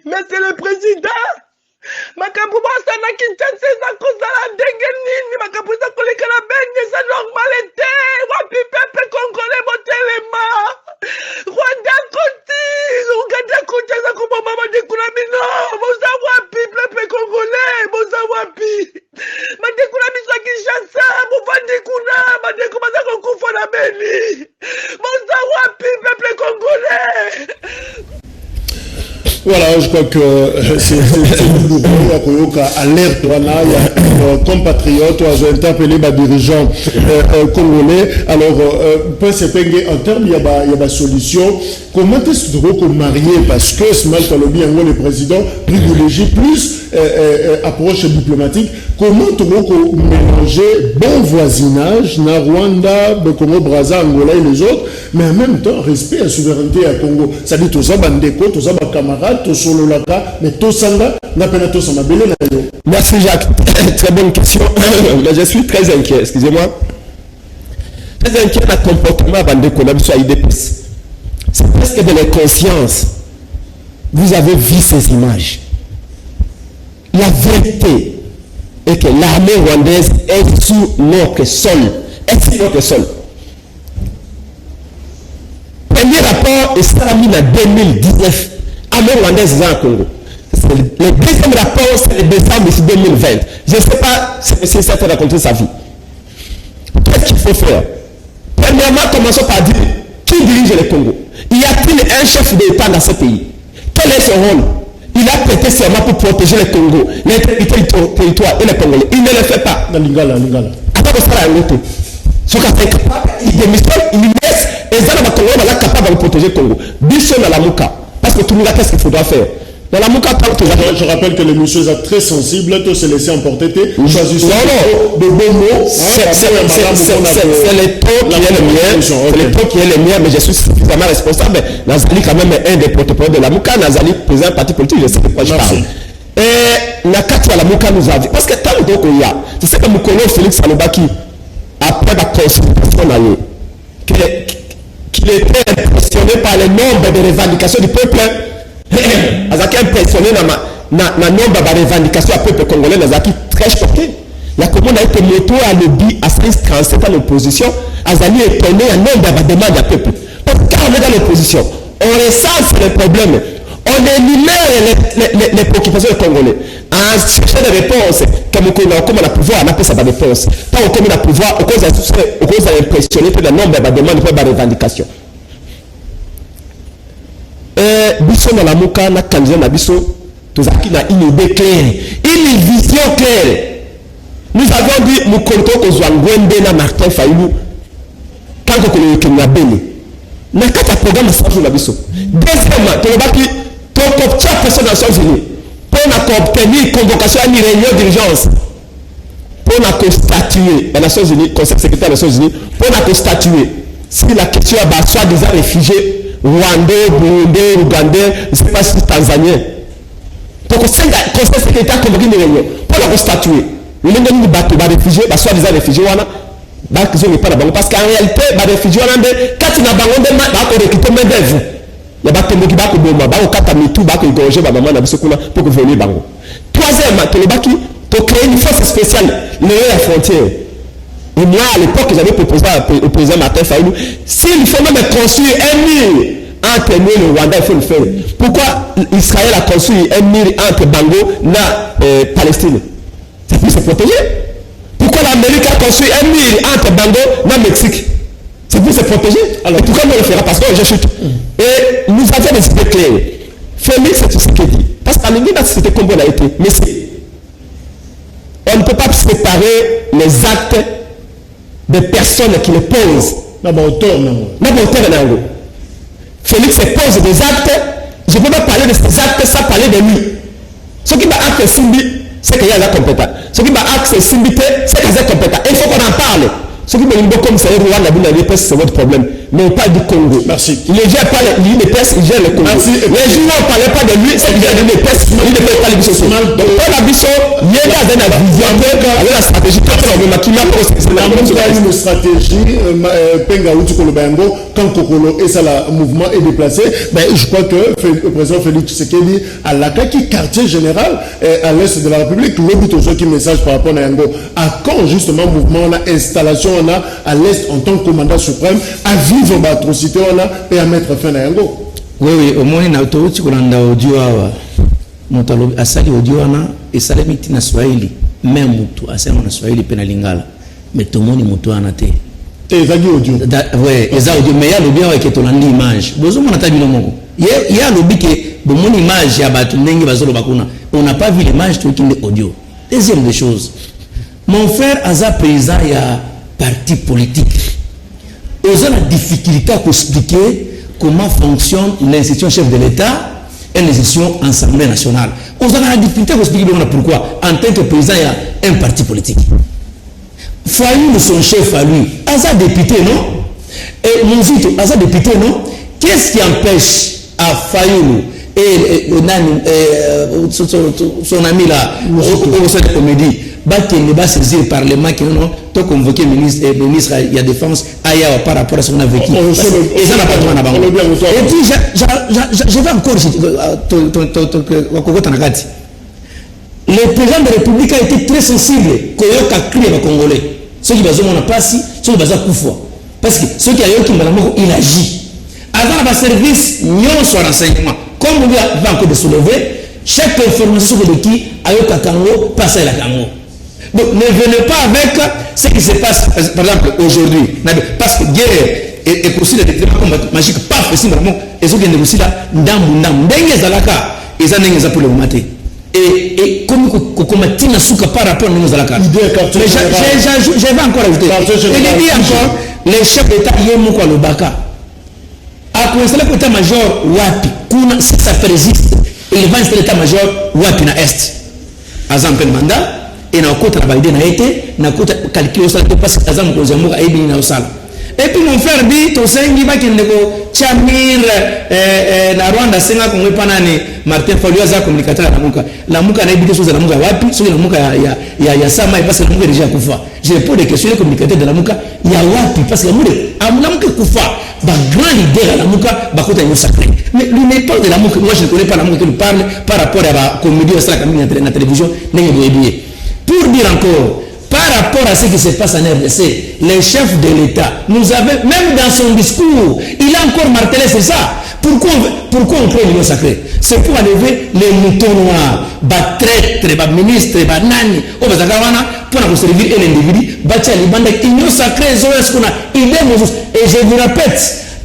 monsieur le président makambo basa na Kinshasa za kozala ndenge nini makambo za koleka na beni sa normalité wapi peuple congolais botelema Rwanda koti Uganda koti za ko mama de kuna bino boza wapi peuple congolais boza wapi mande kuna biso Kinshasa bovandi kuna mande ko baza ko kufa na beni boza wapi peuple congolais. Voilà, je crois que c'est douloureux à alerte, voilà, il y a compatriotes, ils ont interpellé les dirigeants congolais. Alors, en termes, il y a des solutions. Comment est-ce que vous marier? Parce que ce mal le président privilégie plus approche diplomatique. Comment vous mélanger bon voisinage, na Rwanda, Congo, Brazza, Angola et les autres, mais en même temps, respect à la souveraineté à Congo. Ça dit tout ça, bandeko, tout ça, camarades, tout solo laka, mais tout ça, n'a pas tout ça, ma belle. Merci Jacques. Très bonne question. Je suis très inquiet, excusez-moi. Très inquiet du comportement bandeko, même sur IDPS. C'est presque de l'inconscience. Vous avez vu ces images. La vérité est que l'armée rwandaise est sous notre sol. premier rapport est salami en 2019. Armée rwandaise dans le Congo. Le deuxième rapport, c'est le décembre 2020. Je ne sais pas si ça peut raconter sa vie. Qu'est-ce qu'il faut faire? Premièrement, commençons par dire qui dirige le Congo. Y a-t-il un chef d'État dans ce pays? Quel est son rôle? Il a prêté serment pour protéger le Congo, l'intégrité du territoire et les Congolais. Il ne le fait pas. Lingala. Après ça, il démissionne, il laisse et ça, les Congolais sont capables de protéger le Congo. Bisson à la Mouka. Parce que tout le monde, qu'est-ce qu'il faudra faire? Dans la Mouka, je rappelle que les messieurs sont très sensibles, tous se laisser emporter. Choisissez de bons mots. C'est le taux qui est le mien. C'est le taux qui est le mien, mais je suis suffisamment responsable. Nazali, quand même, un des porte-parole de la Mouka. Nazali, président du parti politique, je sais de quoi je parle. Et la carte à la Mouka nous a dit. Parce que tant qu'il y a, tu sais que Moukolo Félix Salobaki, après la consultation, qu'il était impressionné par le nombre de revendications du peuple. Azaki impressionné na nombre de revendications du peuple congolais. Azaki très choqué. La commune a été moto à lobby à 37 à l'opposition. Azali est étonné à nombre de demandes du peuple. Donc quand on est dans l'opposition, on recense les problèmes. On énumère les préoccupations des Congolais. En cherchant des réponses, comme on a le pouvoir, on appelle ça des réponses. Tant qu'on a le pouvoir, on cause impressionné par le nombre de demandes pour les revendications. Biso na la Mouka na kanza na biso tozaki na une idée claire, une vision claire. Nous avons dit Mukonto kozwa ngwende na Martin Fayulu quand on kenya bene na kata programme ça na biso. Deuxièmement, tolobaki tokoptia personne dans Nations Unies pour obtenir convocation à une réunion d'urgence pour statuer à Nations Unies, Conseil secrétaire des Nations Unies, pour statuer si la question est soi-disant réfugiés Rwandais, Burundais, Ougandais, je ne sais pas si Tanzanien. Donc, le conseil secrétaire convoqué une réunion pour la constatuer. Le monde de bateau, les réfugiés, soit-disant réfugiés, parce qu'en réalité, les réfugiés, quand ils n'ont pas recruté main-d'œuvre, il y a des gens qui ont bomba, pour venir. Troisièmement, tu as créé une force spéciale, la frontière. Et moi, à l'époque, j'avais proposé au président Martin Fayulu, s'il faut même construire un mur entre nous et le Rwanda, il faut le faire. Pourquoi Israël a construit un mur entre Bango et Palestine? C'est pour se protéger. Pourquoi l'Amérique a construit un mur entre Bango et Mexique? C'est pour se protéger. Alors pourquoi on le fera? Parce que je chute. Et nous avions des idées claires. Félix, c'est tout ce qu'il dit. Parce qu'en Ligue, c'était comme on a été. Mais on ne peut pas séparer les actes des personnes qui le posent. Félix pose des actes. Je ne peux pas parler de ces actes sans parler de lui. Ce qui m'a acte Simbi, c'est qu'il y a la compétence. Ce qui m'a acte Simbi, c'est qu'il y a compétence. Il faut qu'on en parle. Ce qui m'a dit comme c'est Rwanda, c'est votre problème. Mais on parle du Congo. Merci. Les gens parlent de l'UNEPES, ils gèrent le Congo. Merci. Les gens ne parlent pas de lui, c'est qu'ils gèrent l'UNEPES. L'UNEPES parle de l'UNEPES. Donc, pour la vision, il y a une vision, avec la stratégie. Une stratégie, Penga Outukolobango, quand Kokolo et ça, le mouvement est déplacé, ben, je crois que le président Félix Tshisekedi, à la qui quartier général à l'est de la République, le but aussi qui message par rapport à Yango, à quand justement mouvement, on a installation, on a à l'est en tant que commandant suprême, à vivre l'atrocité, on a et à mettre fin à Yango. Oui, au moins, on a autoroute qu'on a audio à asali audio ana et salamiti na Swahili, même mutu asema na Swahili pena lingala, mais tout le monde mutu anate. Et ça dit audio. Ouais, et ça audio, mais il y a le bien avec ton andi image. Besoin on a tabi no mongo. Il y a le bi que bon mon image ya batu ndenge bazolo bakuna. On n'a pas vu l'image tout qui est audio. Deuxième des choses. Mon frère Aza président il y a parti politique. Ils ont la difficulté à expliquer comment fonctionne l'institution chef de l'État et l'institution Assemblée nationale. Ils ont la difficulté à expliquer pourquoi, en tant que président, il y a un parti politique. Fayulu, son chef à lui, Aza député, non? Et Mouzito, Aza député, non? Qu'est-ce qui empêche à Fayulu et son ami là, au sein de la comédie, qui ne va saisir le Parlement, qui non, tout convoqué ministre il y a défense ailleurs par rapport à ce qu'on a vécu. Et ça n'a pas de mal. Et puis, je vais encore le président de la République a été très sensible quand il a crié les Congolais. Ceux qui ont passé, ceux qui ont Koufoua. Parce que ceux qui ont eu il agit. Avant le service, nous sommes renseignement. Comme vous avez encore de soulever, chaque information de qui a eu Kakango passe à la Kango. Donc ne venez pas avec ce qui se passe, par exemple, aujourd'hui. Parce que guerre et aussi le détriment magique, paf, et si vraiment, et ceux qui ont aussi là, ndam, dengue zalaka, et ça n'est pas pour le mater. Et comme Komatina Souka par rapport à nous zalaka. J'avais encore ajouté. Il dit encore, les chefs d'État, Yemouko Lobaka. A commencé l'état-major Wapi, si ça persiste, il va installer l'état-major Wapi na Est. Azampen mandat. Et na côté travail na été na côté calculer ça parce que azam ko zamuka ebi na osala et puis mon frère dit to sengi ba kende ko chamir na Rwanda senga ko ngepanani Martin Fayulu za communicateur la muka na ebi so za muka wapi so la muka ya sama parce que la muka déjà kufa j'ai pas de questions les communicateurs de la muka ya wapi parce que la muka kufa ba grand leader la muka ba kota yo sacré mais lui n'est pas de la muka moi je ne connais pas la muka qui lui parle par rapport à la comédie ça comme na télévision n'est bien. Pour dire encore, par rapport à ce qui se passe en RDC, les chefs de l'État, nous avons, même dans son discours, il a encore martelé, c'est ça. Pourquoi on crée l'union sacrée? C'est pour enlever les moutons noirs, les traîtres, les ministres, les nani, pour nous servir l'individu, l'union sacrée, et je vous répète,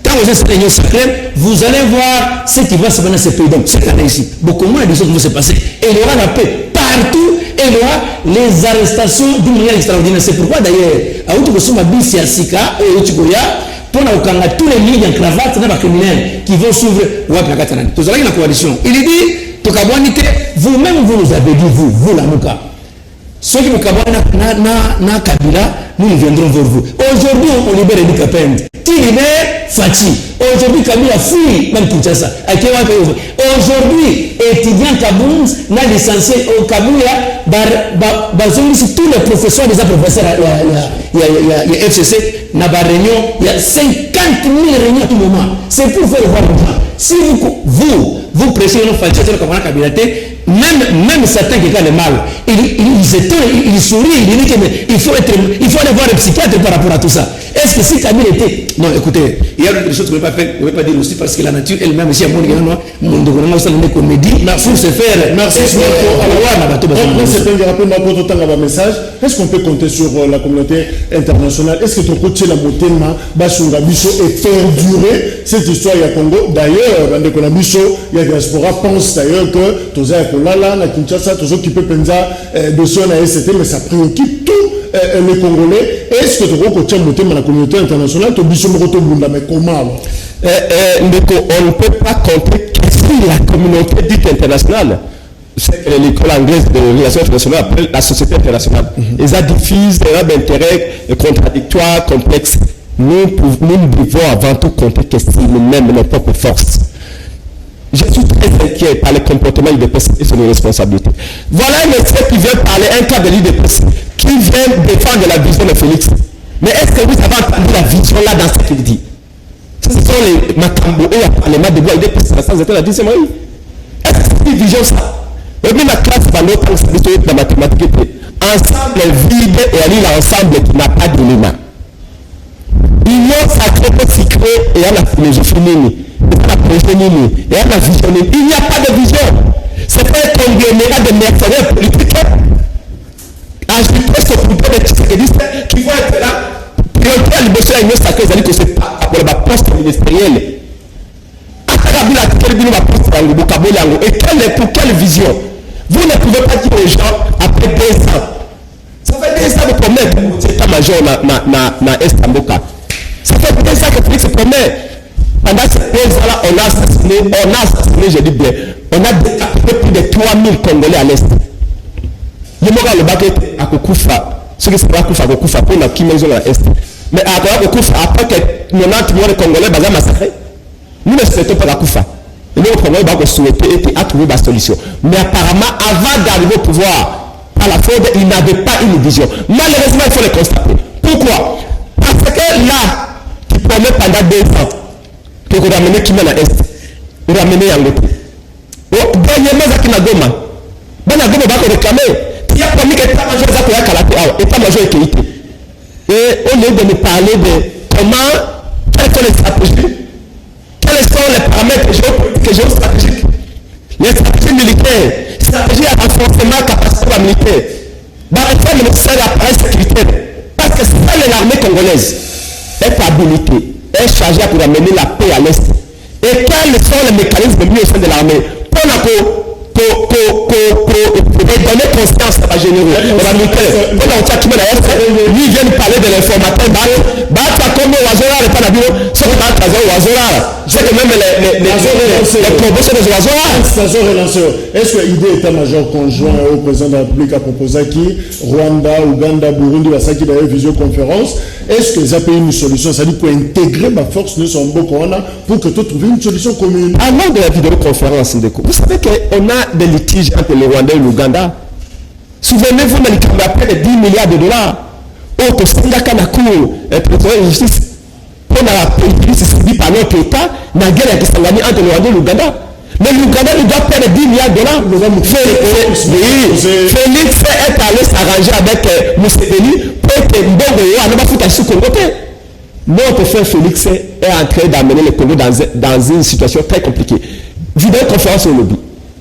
quand vous êtes l'union sacrée, vous allez voir ce qui va se passer dans ce pays. Donc, cette année ici, beaucoup moins de choses vont se passer. Et il y aura la paix partout. Et il y aura les arrestations d'une manière extraordinaire. C'est pourquoi d'ailleurs, à Outoukosuma Bissi à Sika et Outukoya, pour tous les lignes en cravate, il y a des criminels qui vont s'ouvrir. Tout ça, la coalition. Il dit, vous-même, vous nous avez dit, vous, la Mouka. Ceux qui nous na Kabila, nous viendrons vers vous. Aujourd'hui, on libère les Kapend. Qui libère Fati. Aujourd'hui, Kabila fuit même Kinshasa. Aujourd'hui, étudiant Kabounz n'a licencié au Kabila, tous les professeurs des professeurs, il y a FCC, il y a réunion, il y a 50 000 réunions à tout moment. C'est pour faire voir les gens. Si vous prêchez une Fati, même certains qui ont le mal, ils sourient, ils disent qu'il faut aller voir un psychiatre par rapport à tout ça. Est-ce que si Kabila était... Non, écoutez, il y a des choses qu'on ne peut pas dire aussi parce que la nature elle-même, si il y a une comédie, pour se faire... Merci. On s'est fait un message. Est-ce qu'on peut compter sur la communauté internationale? Est-ce que ton côté, la Motema, Bashunga Bicho, est perdurer cette histoire à Congo? D'ailleurs, dans le Bicho, il y a diaspora pense d'ailleurs que Toza Kolala, la Kinshasa, Tozo qui peut penser de son AST, mais ça préoccupe tout les Congolais. Est-ce que tu vois que la communauté internationale, tu as mais comment? On ne peut pas compter que si la communauté dite internationale, c'est l'école anglaise de relations internationales appelle la société internationale. Ils ont diffusé des intérêts contradictoires, complexes. Nous devons avant tout compter que c'est nous-mêmes nos propres forces. Je suis très inquiet par le comportement de l'IDPS et son responsabilité. Voilà un monsieur qui vient parler, un cas de l'IDPS, qui vient défendre la vision de Félix. Mais est-ce que vous avez entendu la vision là dans ce qu'il dit? Ce sont les Makambo et les Madebois IDPS, ça c'était la 10e année. Est-ce que c'est une vision ça? Et puis la classe va l'autre, c'est la mathématique. Ensemble vide et aller l'ensemble qui n'a pas d'éléments. L'union sacrée peut s'y créer et à la philosophie nini. Il y a la vision. Il n'y a pas de vision. C'est pas un conglomérat de mercenaires politiques. Agiter ce groupe de Tshisekedi qui vont être là. Priorité à l'immotion à l'union sacrée, c'est-à-dire que c'est pas pour le poste ministériel. Et pour quelle vision? Vous ne pouvez pas dire aux gens après 2 ans. Ça fait 2 ans de promet l'état-major na Estamboka. Ça fait 2 ans que Félix promet. Pendant ces 2 ans-là, on a assassiné, je dis bien, on a décapité plus de 3000 Congolais à l'Est. Il y a le bac à Kokufa, ce qui se passe à Kokufa pour la Kimaison à l'Est. Mais à Kokufa, après que 90 millions de Congolais sont massacrés, nous ne souhaitons pas la Kokufa. Et nous, le Congolais va souhaiter à trouver la solution. Mais apparemment, avant d'arriver au pouvoir, par la fraude, il n'avait pas une vision. Malheureusement, il faut le constater. Pourquoi? Parce que là, tu promets pendant 2 ans, que vous ramenez qui mène à l'Est, vous ramenez Yangoto. Dernièrement, Zakina Goma, Banagoma va réclamer. Il y a promis que l'état-major Zakoya Kalate, l'état-major est quitté. Et au lieu de nous parler de comment, quelles sont les stratégies, quel quels sont les paramètres géostratégiques, les stratégies militaires, stratégies à renforcement capacité militaire, réforme nécessaire à l'appareil sécuritaire. Parce que seule l'armée congolaise est habilitée, est chargée pour amener la paix à l'Est. Et quels sont les mécanismes mis au sein de l'armée pour donner conscience à la généraux, à la militaire, pour lui vient parler de l'informateur, c'est que même les propositions des oiseaux. Est-ce que l'idée état-major conjoint au président de la République a proposé qui Rwanda, Ouganda, Burundi, Basaki d'ailleurs visioconférence, est-ce que ça a une solution, c'est-à-dire pour intégrer ma force de son beau pour que tu trouves une solution commune? Avant de la vidéoconférence, vous savez qu'on a des litiges entre le Rwanda et l'Ouganda. Souvenez-vous, mais il y a près de 10 milliards de dollars. Au Kosindaka Nakou, président de justice, pour la politique subie par notre État, la guerre qui s'est gagnée entre le Rwanda et l'Ouganda. Mais l'Ouganda nous doit perdre 10 milliards de dollars. Félix est allé s'arranger avec Museveni pour que Mbongo n'a pas foutu à ce Congo. Notre frère Félix est en train d'amener le Congo dans une situation très compliquée. Vidéo conférence au lobby.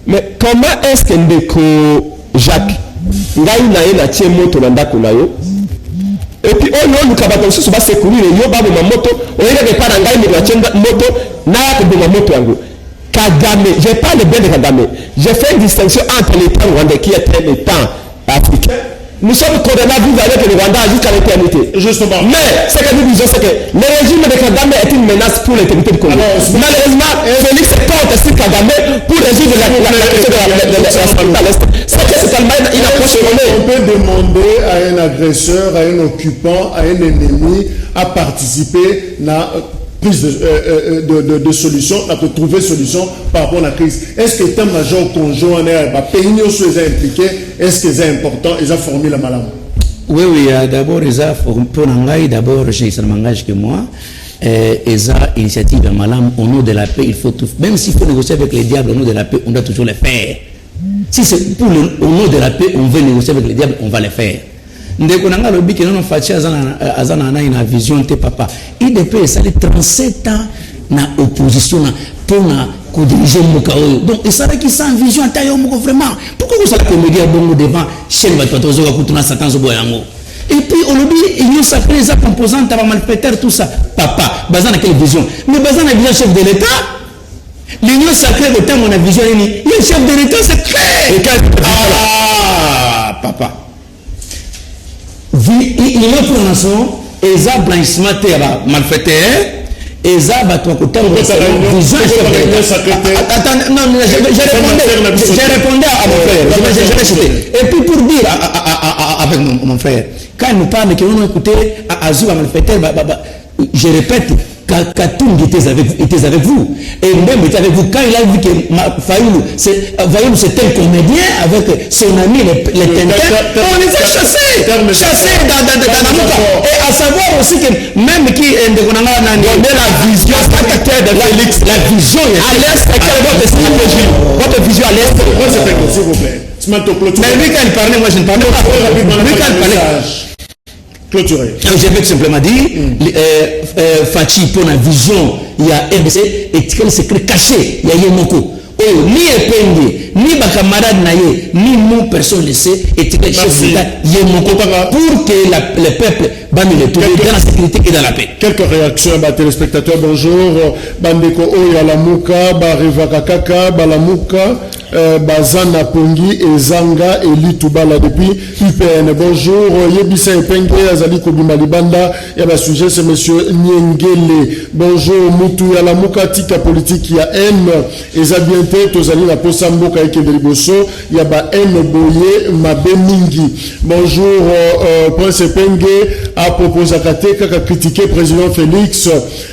Mais comment est-ce que Ndeko Jacques ngai na ye tie moto na ndako na yo et puis on nous kabata susu ba secourir yo ba ma moto on ile pas na ngai na chenga moto na ya ko moto yango Kagame, je parle bien de Kagame. Je fais une distinction entre l'État rwandais qui est un État africain. Nous sommes condamnés à vivre avec le Rwanda jusqu'à l'éternité. Justement. Mais ce que nous disons, c'est que le régime de Kagame est une menace pour l'intégrité du Congo. Malheureusement, Félix compte sur Kagame pour résoudre la question de l'Est. C'est que cet Allemagne, il a positionné. On peut demander à un agresseur, à un occupant, à un ennemi à participer à prise de solution, à trouver solution par rapport à la crise. Est-ce que l'état-major conjoint est impliqué? Est-ce que c'est important? Ils ont formé la maladie. Oui, d'abord, pour Nangaï, d'abord, je m'engage que moi. ESA, initiative de Malam, au nom de la paix, il faut tout. Même s'il faut négocier avec les diables au nom de la paix, on doit toujours le faire. Si c'est pour au nom de la paix, on veut négocier avec les diables, on va le faire. Ndeko nanga lobi ke non fachi azana na ina vision te papa. IDP ça les 37 ans na opposition na pour na ko diriger mboka oyo. Donc et ça qui sans vision tayo moko vraiment. Pourquoi vous allez comédie bongo devant chaîne va tozo ka kutuna satan zo boyango. Et puis on lobi union sacrée za composante va malfaiteur tout ça. Papa, bazana quelle vision? Mais bazana vision chef de l'état. L'union sacrée de temps on a vision ni. Le chef de l'état c'est clair. Et quand papa il est pour nation et ça blanchiment terre malfaiteur et ça va toi côté attends non j'ai répondu à mon frère j'ai cité et puis pour dire avec mon frère quand il nous parle que on écouté à Azou malfaiteur je répète Katoum était avec vous et même était avec vous quand il a vu que Fayoulou c'est un comédien avec son ami les Tintin on les a chassés dans et à savoir aussi que même qui la vision de Félix la vision à l'Est quelle est votre stratégie votre vision à l'Est s'il vous plaît mais lui quand il parlait moi je ne parlais pas lui quand il parlait clôturé. Je vais simplement dire, Fachi, pour la vision, il y a RBC et quel secret caché, il y a Yemoko. Ni Epenge, ni ma camarade Naye, ni mon personne laissée, et quel chef d'État Yemoko pour que le peuple bami le trouve dans la sécurité et dans la paix. Quelques réactions, téléspectateurs, bonjour. Bandeko Oya Lamuka, Barivaka Kaka, Balamuka. Bazana Pongi et Zanga et Litubala depuis UPN. Bonjour, Yebisa Epenge, Azali Kobimalibanda, et le sujet c'est monsieur Nyengele. Bonjour, Moutou Yalamuka, Tika politique, il y a M, et Zabiente, Tozali la Posamboka et Kebeliboso, il y a M Boye, Mabe Mingi. Bonjour, Prince Epenge, à propos à Kateka, a critiqué président Félix,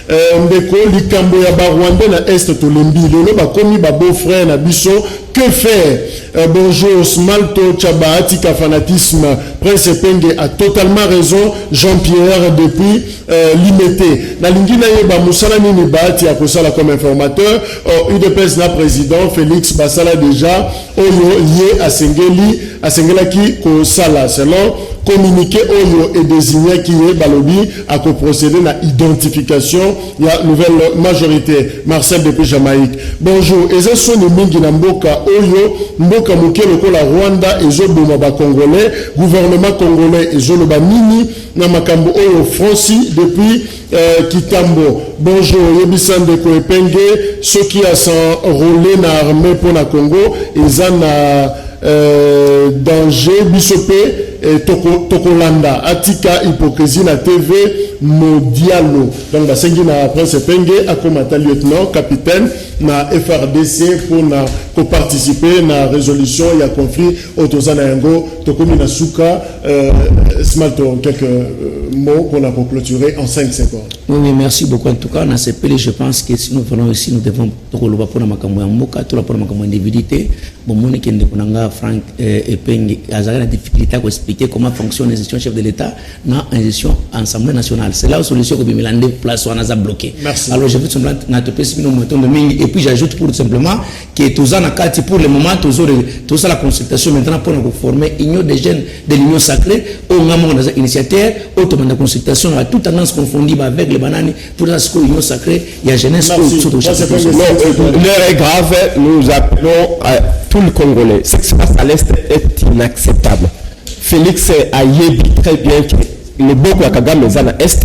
Ndeko, Likambo Yaba Rwanda, na Est Tolembi, Lolo, Bakomi, Beau-frère, Nabiso. Que faire? Bonjour, Smalto Tchabahati, fanatisme. Prince Epenge a totalement raison. Jean-Pierre depuis Limité. Na lingina yeba Moussala Nini Bahati a Kosala comme informateur. UDPS na président Félix Basala déjà. Oyo lié à Sengeli asengelaki ko sala selon communiqué oyo et désigné qui est balobi à procéder à identification ya nouvelle majorité. Marcel depuis Jamaïque. Bonjour. Eza soni mingi na mboka oyo mboka mokelo ko la Rwanda ezo boma ba congolais gouvernement congolais ezo lo ba nini na makambo oyo Franci depuis Kitambo. Bonjour. Yebisande ko epenge ceux qui a s'enrôler na armée pour la Congo eza na danger bisope Tokolanda atika hypocrisie na TV Modialo. Donc la sengi na prince Penge akomata lieutenant capitaine na FRDC pour na participer na résolution ya conflit autoza na yango tokomi na suka smalto quelques mots pour la clôturer en 5 secondes. Oui, merci beaucoup en tout cas. Dans ces pays, je pense que si nous venons ici, nous devons tokoloba pour makambo ya mboka, tout la pour makambo individualité. Bon, mon équipe kunanga Frank Epenge azala la difficulté à expliquer comment fonctionne les institutions chef de l'État dans une gestion Assemblée nationale. C'est là où solution que Bimilande place on a bloqué. Merci. Alors je veux tout simplement et puis j'ajoute pour tout simplement que tous en akati pour le moment tous la consultation maintenant pour nous former union des jeunes de l'union sacrée au moment dans initiateur automatiquement la consultation à toute tendance confondue avec les bananes pour la union sacrée il y a jeunesse l'heure est grave, nous appelons à tout le Congolais. Ce qui se passe à l'Est est inacceptable. Félix a dit très bien que le Boko Kagame est à l'Est,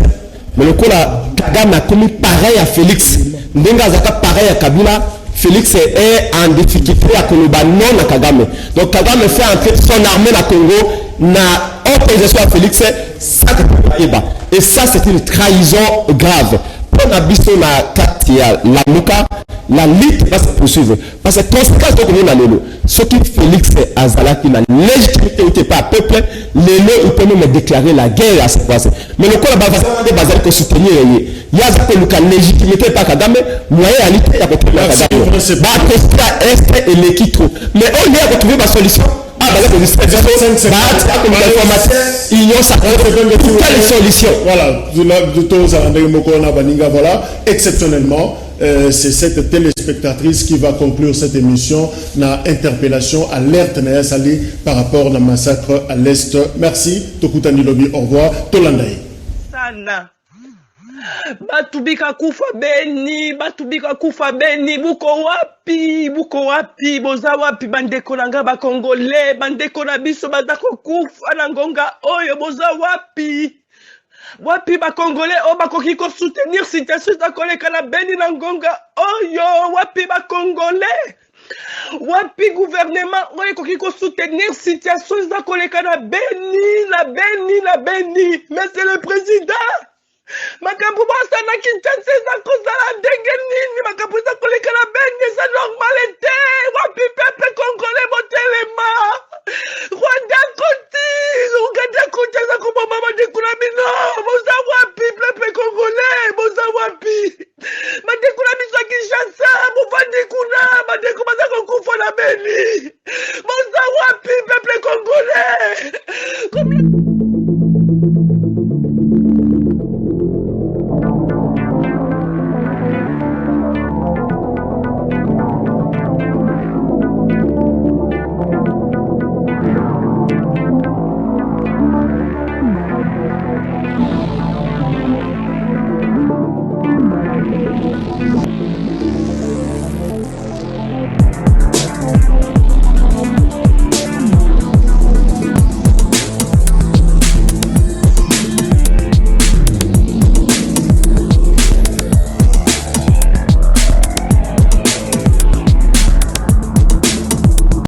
mais le coup Kagame a commis pareil à Félix. Ndenga Zaka pareil à Kabila. Félix est en difficulté à Koloba non à Kagame. Donc Kagame fait entrer son armée à Congo, n'a opposition à Félix, ça et ça c'est une trahison grave. Pour la biso na katia la muka, la lutte va se poursuivre. Parce que conséquence de nous l'alelo, ce qui Félix Azala qui n'a légitimité pas peuple, l'élo il peut même déclarer la guerre à ce point. Mais le coup là-bas va bazar que soutenir il y a que le légitimité pas Kagame, moyen à lutter à côté de Kagame. Bah Costa Est et l'équitro. Mais on y a retrouvé ma solution. Voilà, exceptionnellement, c'est cette téléspectatrice qui va conclure cette émission. Na interpellation, alerte na sali par rapport au massacre à l'Est. Merci. Tokutani Lobby, au revoir. Tolandaï. Sana. Batubika kufa beni buko wapi boza wapi bandeko nanga ba Congolais bandeko na biso badako kufa na ngonga oyo boza wapi ba Congolais o bakoki ko soutenir situation za koleka na beni na ngonga oyo wapi ba Congolais wapi gouvernement oyo koki ko soutenir situation za koleka na beni monsieur le président makambo basana Kinshasa za kozala ndenge nini makambo za koleka na beni za normalité wapi peuple congolais botelema Rwanda koti za kuboma bandeko na bino